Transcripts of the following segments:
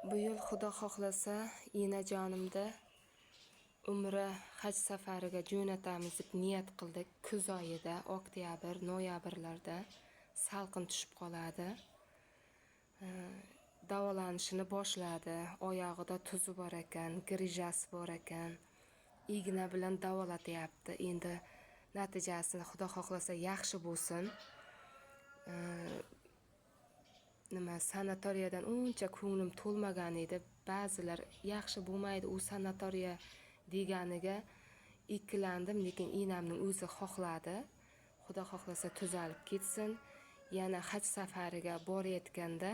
Bu yil Xudo xohlasa, enajonimda umra haj safariga jo'natamiz deb niyat qildik. Kuz oyida, oktyabr, noyabrlarda salqin tushib qoladi. Davolanishini boshladi. Oyog'ida tuzi bor ekan, grijasi bor ekan. Igna bilan davolatyapti. Endi natijasini Xudo xohlasa yaxshi bo'lsin. Sanatoriyadan uncha ko'nglim to'lmagan edi. Ba'zilar yaxshi bo'lmaydi u sanatoriya deganiga ikkilandim, lekin enamning o'zi xohladi. Xudo xohlasa tuzalib ketsin. Yana haj safariga borayotganda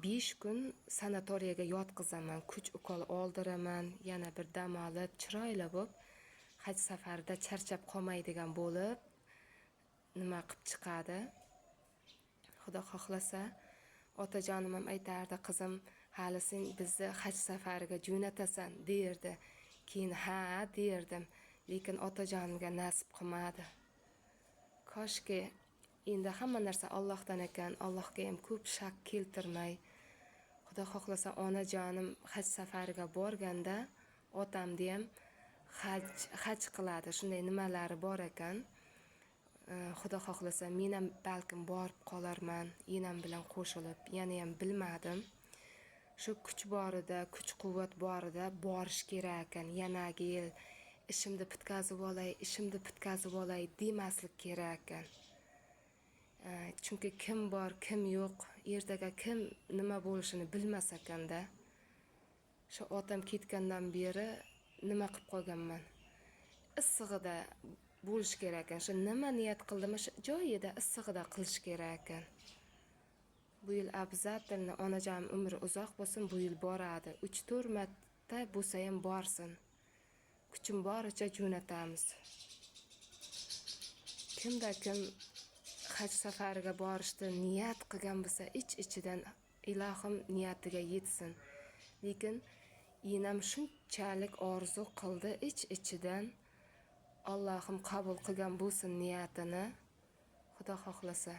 5 kun sanatoriyaga yotqizaman, kuch ukol oldiraman, yana bir dam olib, chiroyli bo'lib, haj safarida charchab qolmaydigan bo'lib nima qilib chiqadi. Xudo xohlasa, otajonim ham aytardi, qizim, hali sen bizni haj safariga jo'natasan derdi. Keyin ha derdim, lekin otajonimga nasib qilmadi. Koshki endi hamma narsa Allohdan ekan, Allohga ham ko'p shak keltirmay, Xudo xohlasa onajonim haj safariga borganda otamni ham haj qiladi. Shunday nimalari bor ekan. Xudo xohlasa men ham balkim borib qolarman, enam bilan qo'shilib, yana ham bilmadim. Shu kuch borida, kuch-quvvat borida borish kerak ekan. Yanagi yil ishimni bitkazib olay demaslik kerak ekan. Chunki kim bor, kim yo'q, ertaga kim nima bo'lishini bilmas ekanda. Shu otam ketgandan beri nima qilib qolganman? Issig'ida bo'lish kerak ekan. Shu nima niyat qildim, shu joyida issig'ida qilish kerak ekan. Bu yil abzatilni onajonim umri uzoq bo'lsin, bu yil boradi. 3-4 marta bo'lsa ham borsin. Kuchim boricha jo'natamiz. Kimda kim haj safariga borishni niyat qilgan bo'lsa, ich-ichidan ilohim niyatiga yetsin. Lekin enam shunchalik orzu qildi, ich-ichidan Allohim qabul qilgan bo'lsin niyatini. Xudo xohlasa.